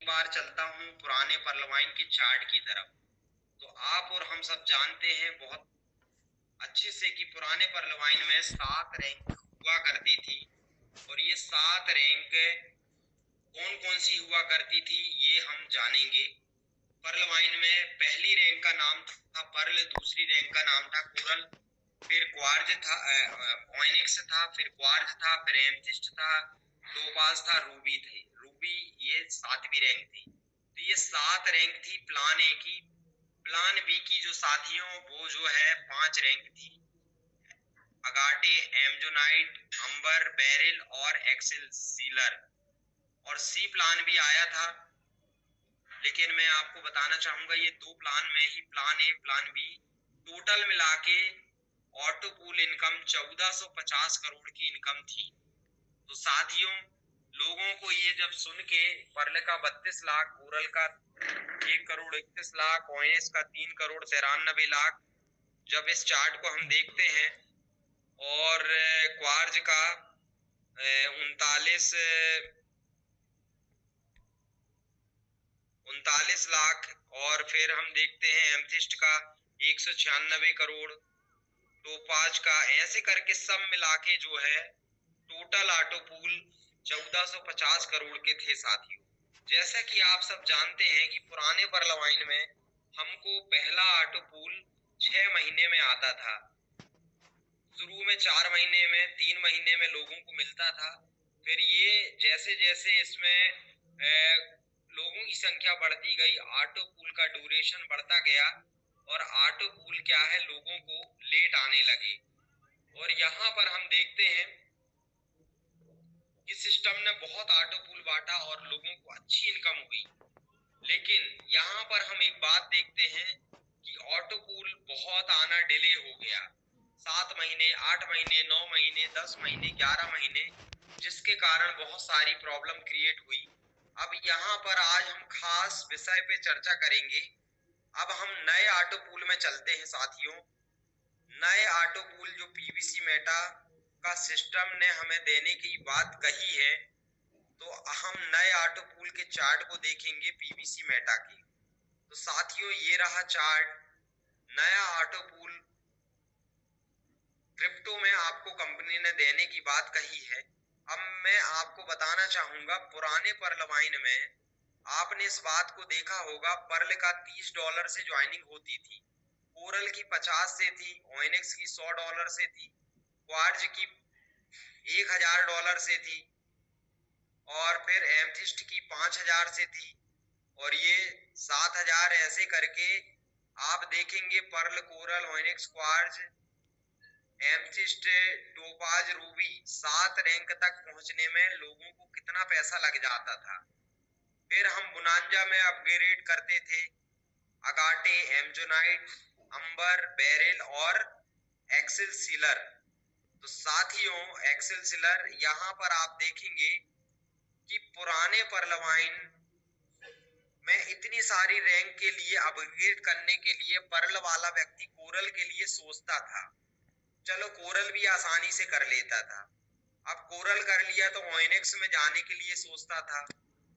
बार चलता हूँ पुराने परलवाइन के चार्ट की तरफ। तो आप और हम सब जानते हैं बहुत अच्छे से कि पुराने परलवाइन में 7 रैंक हुआ करती थी। और ये 7 रैंक कौन कौन सी हुआ करती थी ये हम जानेंगे। पर्ल में पहली रैंक का नाम था पर्ल, दूसरी रैंक का नाम था कोरल, फिर क्वार्ज था, ऑयनिक्स था, फिर क्वार्ज था, फिर एमथिस्ट था, टोपाज था, रूबी थी। रूबी ये 7वीं रैंक थी। तो ये 7 रैंक थी प्लान ए की। प्लान बी की जो साथियों वो जो है 5 रैंक थी। अगाटे, एमजोनाइट, अंबर, बेरिल और एक्सेल सीलर। और सी प्लान भी आया था, लेकिन मैं आपको बताना चाहूंगा ये 2 प्लान में ही, plan A plan B, total मिला के ऑटो पूल इनकम 1450 करोड़ की इनकम थी। तो साथियों लोगों को ये जब सुन के पर्ल का 32 लाख, कोरल का 1 करोड़ 31 लाख, ऑयनिक्स का 3 करोड़ 93 लाख, जब इस चार्ट को हम देखते हैं और क्वार्ज का 39 लाख, और फिर हम देखते हैं एमथिस्ट का 196 करोड़, टोपाज का, ऐसे करके सब मिला के जो है टोटल ऑटो पूल 1450 करोड़ के थे साथियों। जैसा कि आप सब जानते हैं कि पुराने परलवाइन में हमको पहला ऑटो पूल 6 महीने में आता था। शुरू में 4 महीने में, 3 महीने में लोगों को मिलता था। फिर ये जैसे जैसे इसमें लोगों की संख्या बढ़ती गई, ऑटो पूल का ड्यूरेशन बढ़ता गया और ऑटो पूल क्या है लोगों को लेट आने लगे। और यहाँ पर हम देखते हैं कि सिस्टम ने बहुत ऑटो पूल बांटा और लोगों को अच्छी इनकम हुई। लेकिन यहाँ पर हम एक बात देखते हैं कि ऑटो पूल बहुत आना डिले हो गया। 7 महीने, 8 महीने, 9 महीने, 10 महीने, 11 महीने, जिसके कारण बहुत सारी प्रॉब्लम क्रिएट हुई। अब यहाँ पर आज हम खास विषय पे चर्चा करेंगे। अब हम नए ऑटो पूल में चलते हैं साथियों। नए ऑटो पूल जो पीवीसी मेटा का सिस्टम ने हमें देने की बात कही है, तो हम नए ऑटो पूल के चार्ट को देखेंगे पीवीसी मेटा की। तो साथियों ये रहा चार्ट। नया ऑटो पूल क्रिप्टो में आपको कंपनी ने देने की बात कही है। अब मैं आपको बताना चाहूंगा पुराने परलवाइन में आपने इस बात को देखा होगा, पर्ल का $30 से ज्वाइनिंग होती थी, कोरल की 50 से थी, ऑयनिक्स की $100 से थी, क्वार्ज की $1000 से थी, और फिर एमथिस्ट की 5000 से थी, और ये 7000, ऐसे करके आप देखेंगे pearl, coral, onyx, quartz, amethyst, topaz, ruby 7 rank तक पहुंचने में लोगों को कितना पैसा लग जाता था। फिर हम बुनांजा में अपग्रेड करते थे, अगाटे, एमजोनाइट, अंबर, बेरिल और एक्सेल सीलर। तो साथियों एक्सेल सीलर यहाँ पर आप देखेंगे कि पुराने परलवाइन में इतनी सारी रैंक के लिए अपग्रेड करने के लिए पर्ल वाला व्यक्ति कोरल के लिए सोचता था। चलो कोरल भी आसानी से कर लेता था। अब कोरल कर लिया तो ऑयनिक्स में जाने के लिए सोचता था,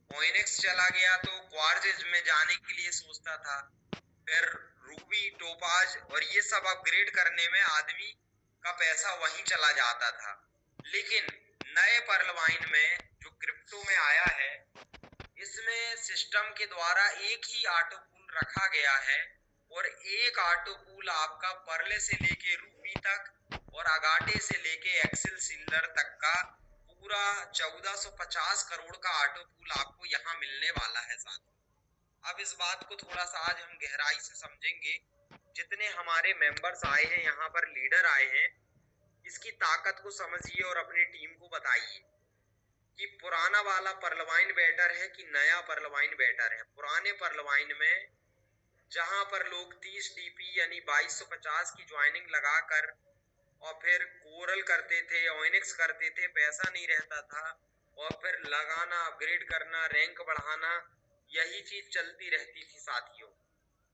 ऑयनिक्स चला गया तो क्वार्ज में जाने के लिए सोचता था, फिर रूबी, टोपाज, और ये सब अपग्रेड करने में आदमी का पैसा वहीं चला जाता था। लेकिन नए परलवाइन में जो क्रिप्टो में आया है, इसमें सिस्टम के द्वारा एक ही ऑटो पूल रखा गया है, और एक ऑटो पूल आपका पर्ले से लेके रूबी तक और अगाटे से लेके एक्सेल सिल्वर तक का पूरा 1450 करोड़ का ऑटो पूल आपको यहाँ मिलने वाला है साथ। अब इस बात को थोड़ा सा आज हम गहराई से समझेंगे। जितने हमारे मेंबर्स आए हैं यहाँ पर, लीडर आए हैं, इसकी ताकत को समझिए और अपनी टीम को बताइए कि पुराना वाला परलवाइन बेटर है कि नया परलवाइन बेटर है। पुराने परलवाइन में जहां पर लोग 30 टीपी यानी 2250 की ज्वाइनिंग लगाकर और फिर कोरल करते थे, ऑयनिक्स करते थे, पैसा नहीं रहता था, और फिर लगाना, अपग्रेड करना, रैंक बढ़ाना, यही चीज चलती रहती थी साथियों।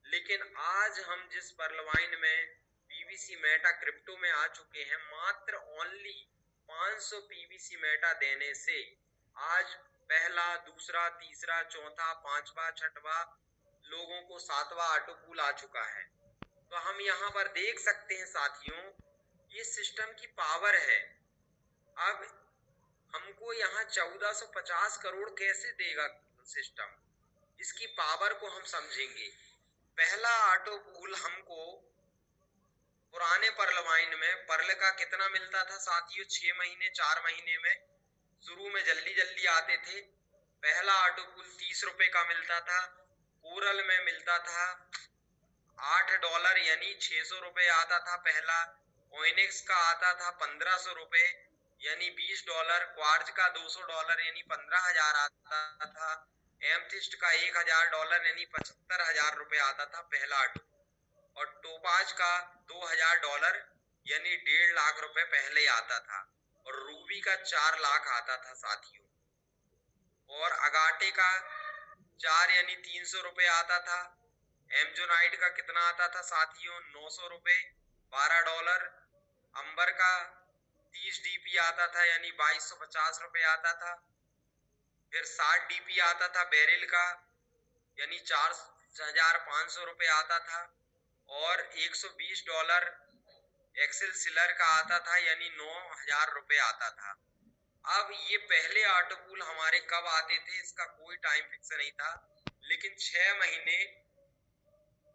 लेकिन आज हम जिस परलवाइन में पीवीसी मेटा क्रिप्टो में आ चुके हैं, मात्र ओनली 500 पीवीसी मेटा देने से आज पहला, दूसरा, तीसरा, चौथा, पांचवा, छठवा लोगों को सातवां ऑटो पूल आ चुका है। तो हम यहाँ पर देख सकते हैं साथियों, ये सिस्टम की पावर है। अब हमको यहाँ 1450 करोड़ कैसे देगा सिस्टम, इसकी पावर को हम समझेंगे। पहला ऑटो पूल हमको पुराने पर्ल वाइन में पर्ल का कितना मिलता था साथियों, 6 महीने 4 महीने में, शुरू में जल्दी जल्दी आते थे। पहला ऑटो पूल 30 रुपए का मिलता था। कोरल में मिलता था $8 यानी 600 रुपए आता था पहला। ओइनिक्स का आता था 1500 रुपए यानी $20। क्वार्ज का $200 यानी 15,000 आता था। एमथिस्ट का $1000 यानी 75,000 रुपए आता था पहला ऑटो। और टोपाज का $2000 यानी 1.5 लाख रुपए पहले आता था। और रूबी का 4 लाख आता था साथियों। और अगाटे का 4 यानी 300 रुपए आता था। एमजोनाइट का कितना आता था साथियों, 900 रुपए, $12। अंबर का 30 डीपी आता था यानी 2250 रुपए आता था। फिर 60 डीपी आता था बैरिल का यानी 4500 रुपए आता था। और $120 एक्सेल सिलर का आता था यानी 9000 रुपए आता था। अब ये पहले ऑटो पूल हमारे कब आते थे इसका कोई टाइम फिक्स नहीं था, लेकिन 6 महीने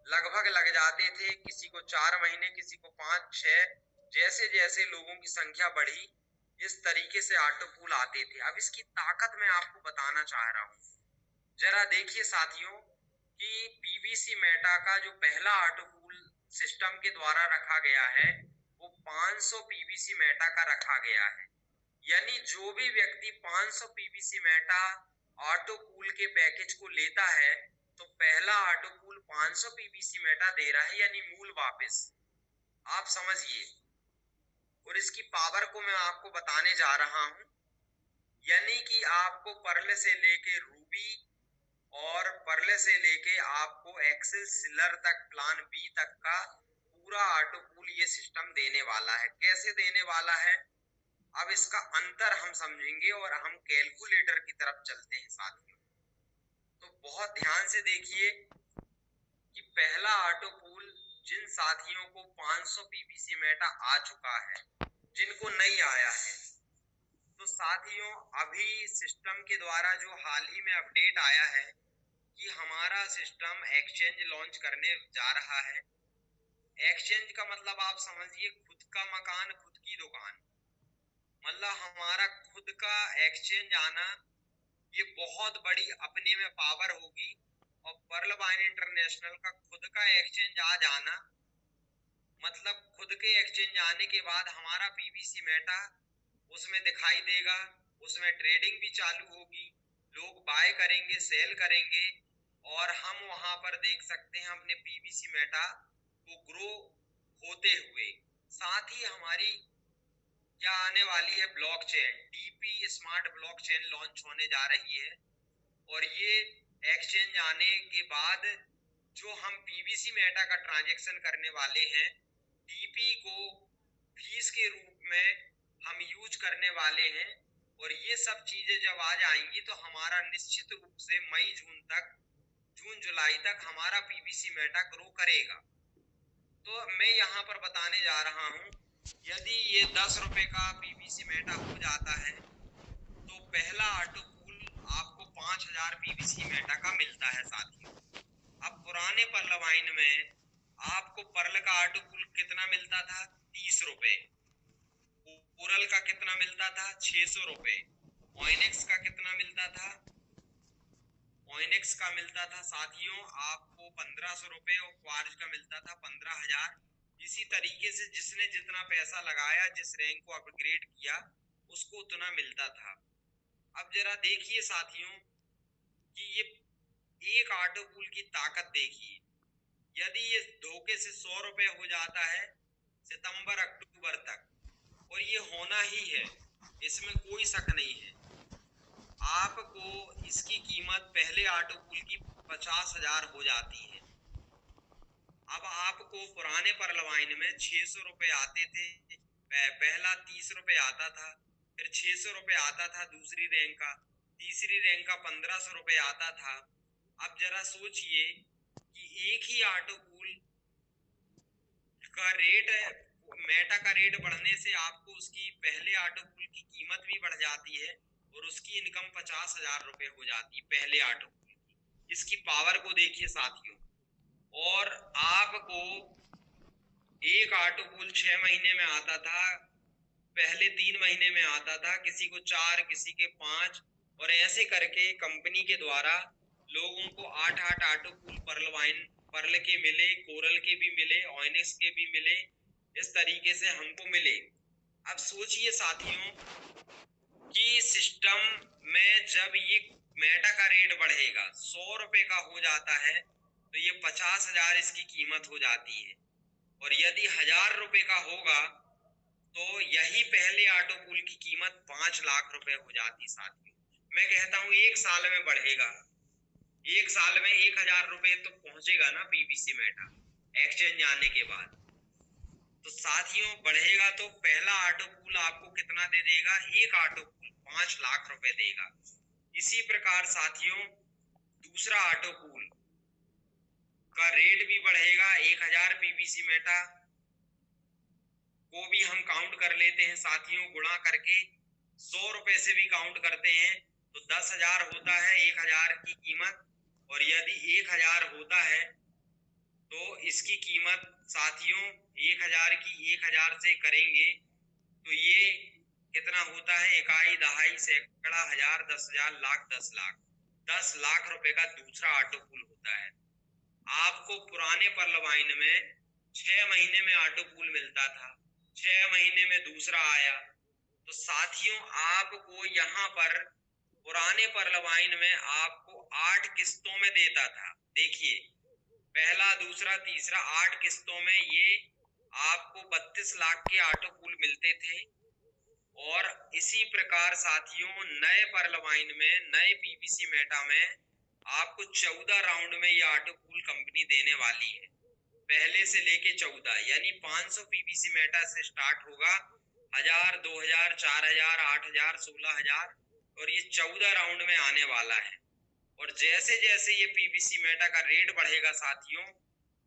लगभग लग जाते थे, किसी को 4 महीने, किसी को 5-6। जैसे जैसे लोगों की संख्या बढ़ी इस तरीके से ऑटो पूल आते थे। अब इसकी ताकत मैं आपको बताना चाह रहा हूँ। जरा देखिए साथियों कि पीवीसी मेटा का जो पहला ऑटो पूल सिस्टम के द्वारा रखा गया है वो 500 पीवीसी मेटा का रखा गया है। यानी जो भी व्यक्ति 500 पीवीसी मेटा ऑटो पूल के पैकेज को लेता है तो पहला ऑटो पूल 500 पीवीसी मेटा दे रहा है यानी मूल वापस। आप समझिए। और इसकी पावर को मैं आपको बताने जा रहा हूं। यानी कि आपको पर्ल से लेके रूबी और पर्ल से लेके आपको एक्सेल सिलर तक, प्लान बी तक का पूरा ऑटो पूल ये सिस्टम देने वाला है। कैसे देने वाला है अब इसका अंतर हम समझेंगे और हम कैलकुलेटर की तरफ चलते हैं साथियों। तो बहुत ध्यान से देखिए कि पहला ऑटो पूल जिन साथियों को 500 पीवीसी मेटा आ चुका है, जिनको नहीं आया है, तो साथियों अभी सिस्टम के द्वारा जो हाल ही में अपडेट आया है कि हमारा सिस्टम एक्सचेंज लॉन्च करने जा रहा है। एक्सचेंज का मतलब आप समझिए खुद का मकान, खुद की दुकान, मतलब हमारा खुद का एक्सचेंज आना, ये बहुत बड़ी अपने में पावर होगी। और पर्ल वाइन इंटरनेशनल का खुद का एक्सचेंज आ जाना मतलब खुद के एक्सचेंज आने के बाद हमारा पीवीसी मेटा उसमें दिखाई देगा, उसमें ट्रेडिंग भी चालू होगी, लोग बाय करेंगे, सेल करेंगे और हम वहां पर देख सकते हैं अपने पीवीसी मेटा को ग्रो होते हुए। साथ ही हमारी क्या आने वाली है, blockchain, DP smart blockchain launch होने जा रही है। और ये एक्सचेंज आने के बाद जो हम पीवीसी मेटा का ट्रांजैक्शन करने वाले हैं, डीपी को फीस के रूप में हम यूज करने वाले हैं। और ये सब चीजें जब आ जाएंगी तो हमारा निश्चित रूप से मई जून तक, जून जुलाई तक हमारा पीवीसी मेटा ग्रो करेगा। तो मैं यहाँ पर बताने जा रहा हूँ, यदि ये 10 रुपए का पीवीसी मेटा हो जाता है तो पहला ऑटो पूल आपको 5000 पीवीसी मेटा का मिलता है साथियों। अब पुराने पर्ल वाइन में आपको पर्ल का ऑटो पूल कितना मिलता था, 30 रुपए। कोरल का कितना मिलता था, 600 रुपए। ओइनिक्स का कितना मिलता था, ओइनिक्स का मिलता था साथियों आपको 1500 रुपए। और क्वार्ज का मिलता था 15,000। इसी तरीके से जिसने जितना पैसा लगाया, जिस रैंक को अपग्रेड किया, उसको उतना मिलता था। अब जरा देखिए साथियों कि ये एक ऑटो पूल की ताकत देखिए। यदि ये धोखे से 100 रुपए हो जाता है सितंबर अक्टूबर तक, और ये होना ही है, इसमें कोई शक नहीं है, आपको इसकी कीमत पहले ऑटो पूल की 50,000 हो जाती है। अब आपको पुराने पर्ल वाइन में 600 रुपए आते थे, पहला 30 रुपए आता था, फिर 600 रुपए आता था दूसरी रैंक का, तीसरी रैंक का 1500 रुपये आता था। अब जरा सोचिए कि एक ही ऑटो पूल का रेट, मेटा का रेट बढ़ने से आपको उसकी पहले ऑटो पूल की कीमत भी बढ़ जाती है और उसकी इनकम 50,000 रुपये हो जाती है पहले ऑटो पूल की। इसकी पावर को देखिए साथियों। और आपको एक ऑटो पूल 6 महीने में आता था, पहले 3 महीने में आता था, किसी को 4, किसी के 5, और ऐसे करके कंपनी के द्वारा लोगों को 8-8 ऑटो पूल पर्ल के मिले, कोरल के भी मिले, ऑयनिक्स के भी मिले, इस तरीके से हमको मिले। अब सोचिए साथियों कि सिस्टम में जब ये मेटा का रेट बढ़ेगा, 100 रुपए का हो जाता है, तो ये 50,000 इसकी कीमत हो जाती है। और यदि 1000 रुपए का होगा तो यही पहले ऑटो पूल की कीमत 5 लाख रुपए हो जाती साथियों। मैं कहता हूं 1 साल में बढ़ेगा, 1 साल में 1000 रुपए तो पहुंचेगा ना पीवीसी मेटा एक्सचेंज आने के बाद। तो साथियों बढ़ेगा तो पहला ऑटो पूल आपको कितना दे देगा? एक ऑटो पूल 5 लाख रुपए देगा। इसी प्रकार साथियों दूसरा ऑटो पूल का रेट भी बढ़ेगा। 1000 पीवीसी मेटा को भी हम काउंट कर लेते हैं साथियों, गुणा करके 100 रुपए से भी काउंट करते हैं तो 10,000 होता है 1000 की कीमत। और यदि 1000 होता है तो इसकी कीमत साथियों 1000 की 1000 से करेंगे तो ये कितना होता है? इकाई, दहाई, सैकड़ा, हजार, 10,000, लाख, 10 लाख। 10 लाख रुपए का दूसरा ऑटो पूल होता है। आपको पुराने पर्ल वाइन में 6 महीने में ऑटो पूल मिलता था, 6 महीने में दूसरा आया। तो साथियों आपको यहाँ पर पुराने पर्ल वाइन में आपको 8 किस्तों में देता था। देखिए पहला, दूसरा, तीसरा 8 किस्तों में ये आपको 32 लाख के ऑटो पूल मिलते थे। और इसी प्रकार साथियों नए पर्ल वाइन में, नए पीवीसी मेटा में आपको 14 राउंड में ये ऑटो पूल कंपनी देने वाली है। पहले से लेके 14 यानी 500 पीवीसी मेटा से स्टार्ट होगा, 1000, 2000, 4000, 8000, 16000, और ये 14 राउंड में आने वाला है। और जैसे जैसे ये पीवीसी मेटा का रेट बढ़ेगा साथियों,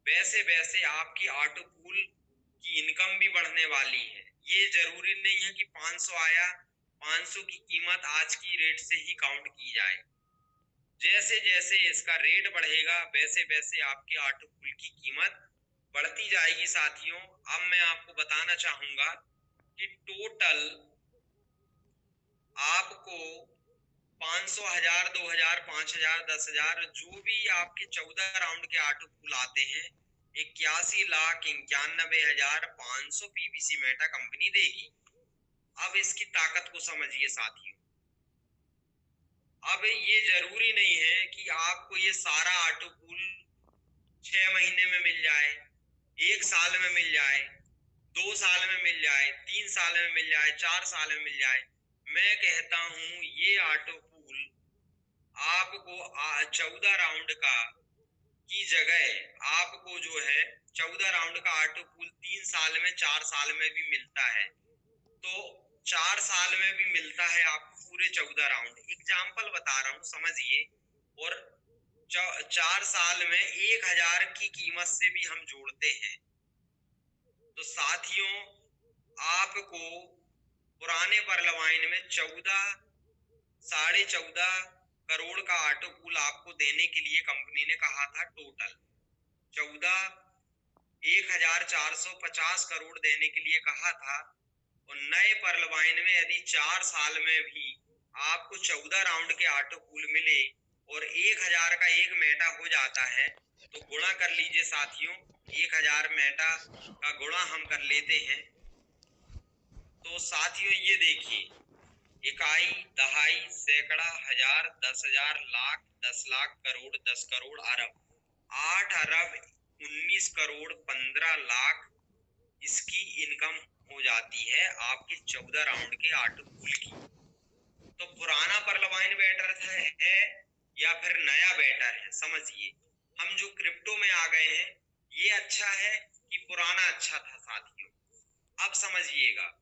वैसे वैसे आपकी ऑटो पूल की इनकम भी बढ़ने वाली है। ये जरूरी नहीं है कि 500 आया, 500 की कीमत आज की रेट से ही काउंट की जाए। जैसे जैसे इसका रेट बढ़ेगा वैसे वैसे आपके ऑटो पूल की कीमत बढ़ती जाएगी साथियों। अब मैं आपको बताना चाहूंगा कि टोटल आपको 500, 1000, 2000, 5000, 10,000 जो भी आपके 14 राउंड के ऑटो पूल आते हैं, 81,91,500 पीवीसी मेटा कंपनी देगी। अब इसकी ताकत को समझिए साथियों। अब ये जरूरी नहीं है कि आपको ये सारा ऑटो पूल 6 महीने में मिल जाए, 1 साल में मिल जाए, 2 साल में मिल जाए, 3 साल में मिल जाए, 4 साल में मिल जाए। मैं कहता हूं ये ऑटो पूल आपको 14 राउंड का की जगह आपको जो है 14 राउंड का ऑटो पूल 3 साल में, 4 साल में भी मिलता है। तो 4 साल में भी मिलता है आपको पूरे 14 राउंड। एग्जाम्पल बता रहा हूं समझिए। और 4 साल में 1000 की कीमत से भी हम जोड़ते हैं। तो साथियों आपको पुराने पर्ल वाइन में 14, 14.5 करोड़ का ऑटो पूल आपको देने के लिए कंपनी ने कहा था। टोटल 14, 1450 करोड़ देने के लिए कहा था। और नए पर्ल वाइन में यदि 4 साल में भी आपको 14 राउंड के ऑटो पूल मिले और 1000 का एक मेटा हो जाता है तो गुणा कर लीजिए साथियों। 1000 मेटा का गुणा हम कर लेते हैं तो साथियों ये देखिए इकाई, दहाई, सैकड़ा, हजार, 10,000, लाख, 10 लाख, करोड़, 10 करोड़, अरब, 8 अरब 19 करोड़ 15 लाख इसकी इनकम हो जाती है आपके 14 राउंड के ऑटो पूल की। तो पुराना पर्ल वाइन बेटर है या फिर नया बेटर है? समझिए हम जो क्रिप्टो में आ गए हैं ये अच्छा है कि पुराना अच्छा था साथियों। अब समझिएगा,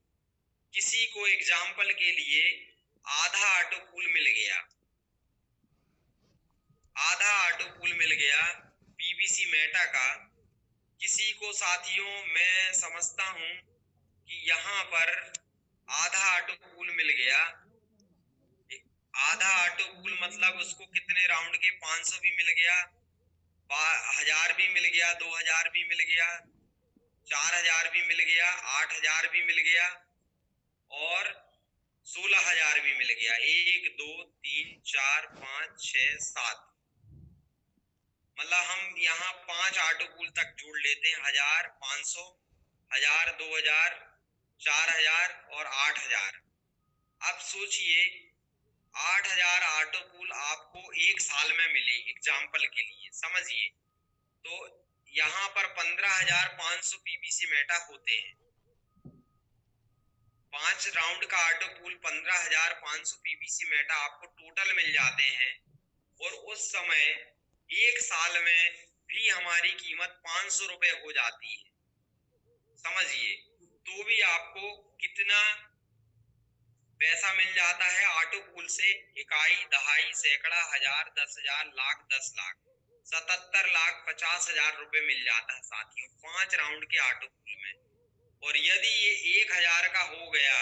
किसी को एग्जाम्पल के लिए आधा ऑटो पूल मिल गया, आधा ऑटो पूल मिल गया पीवीसी मेटा का। किसी को साथियों मैं समझता हूं कि यहाँ पर आधा ऑटो पूल मिल गया। आधा ऑटो पूल मतलब उसको कितने राउंड के 500 भी मिल गया, 1000 भी मिल गया, 2000 भी मिल गया, 4000 भी मिल गया, 8000 भी मिल गया और 16000 भी मिल गया। 1 2 3 4 5 6 7, मतलब हम यहाँ 5 ऑटो पूल तक जोड़ लेते हैं। 1000, 500, 1000, 2000, 4000 और 8000। अब सोचिए 8000 ऑटो पूल आपको एक साल में मिले, एग्जाम्पल के लिए समझिए, तो यहाँ पर 15500 पीवीसी मेटा होते हैं। 5 राउंड का ऑटो पूल 15500 पीवीसी मेटा आपको टोटल मिल जाते हैं। और उस समय एक साल में भी हमारी कीमत 500 रुपए हो जाती है, समझिए, तो भी आपको कितना पैसा मिल जाता है ऑटो पूल से? इकाई, दहाई, सैकड़ा, हजार, 10,000, लाख, 10 लाख, 77 लाख 50,000 रुपए मिल जाता है साथियों 5 राउंड के ऑटो पूल में। और यदि ये 1000 का हो गया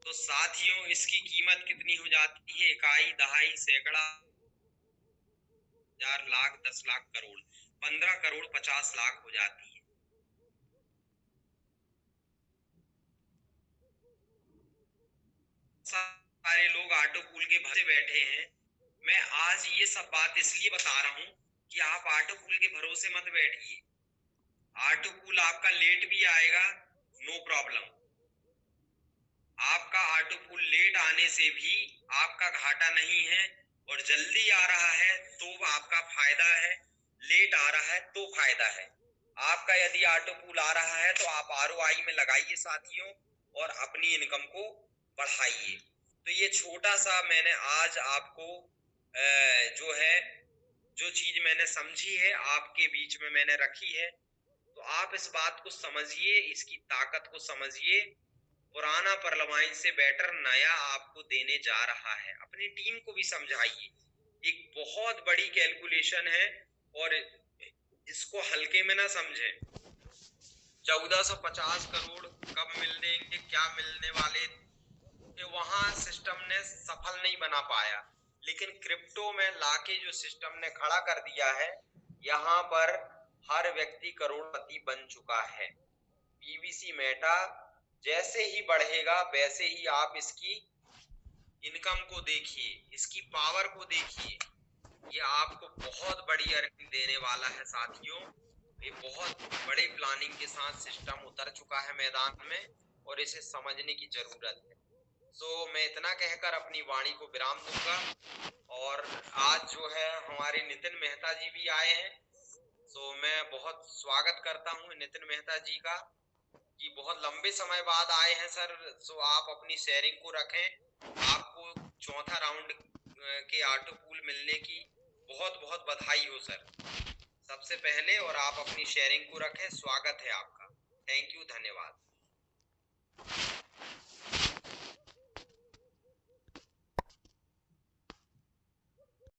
तो साथियों इसकी कीमत कितनी हो जाती है? इकाई, दहाई, सैकड़ा, हजार, लाख, 10 लाख, करोड़, 15 करोड़ 50 लाख हो जाती है। सारे लोग ऑटो पूल के भरोसे बैठे हैं। मैं आज ये सब बात इसलिए बता रहा हूं कि आप ऑटो पूल के भरोसे मत बैठिए। ऑटो पूल आपका लेट भी आएगा, नो प्रॉब्लम। आपका ऑटो पूल लेट आने से भी आपका घाटा नहीं है, और जल्दी आ रहा है तो आपका फायदा है, लेट आ रहा है तो फायदा है आपका। यदि ऑटो पूल आ रहा है तो आप आरओआई में लगाइए साथियों, और अपनी इनकम को बढ़ाइए। तो ये छोटा सा मैंने आज आपको जो है, जो चीज मैंने समझी है आपके बीच में मैंने रखी है। तो आप इस बात को समझिए, इसकी ताकत को समझिए। पुराना परलवाइन से बेटर नया आपको देने जा रहा है। अपनी टीम को भी समझाइए, एक बहुत बड़ी कैलकुलेशन है और इसको हल्के में ना समझें। 1450 करोड़ कब मिल देंगे, क्या मिलने वाले थे, वहां सिस्टम ने सफल नहीं बना पाया, लेकिन क्रिप्टो में लाके जो सिस्टम ने खड़ा कर दिया है, यहाँ पर हर व्यक्ति करोड़पति बन चुका है। पीवीसी मेटा जैसे ही बढ़ेगा वैसे ही आप इसकी इनकम को देखिए, इसकी पावर को देखिए। ये आपको बहुत बड़ी अर्निंग देने वाला है साथियों। ये बहुत बड़े प्लानिंग के साथ सिस्टम उतर चुका है मैदान में, और इसे समझने की जरूरत है। तो मैं इतना कहकर अपनी वाणी को विराम दूंगा। और आज जो है हमारे नितिन मेहता जी भी आए हैं, तो मैं बहुत स्वागत करता हूं नितिन मेहता जी का, कि बहुत लंबे समय बाद आए हैं सर। सो आप अपनी शेयरिंग को रखें। आपको चौथा राउंड के ऑटो पूल मिलने की बहुत बहुत बधाई हो सर, सबसे पहले। और आप अपनी शेयरिंग को रखें। स्वागत है आपका। थैंक यू, धन्यवाद।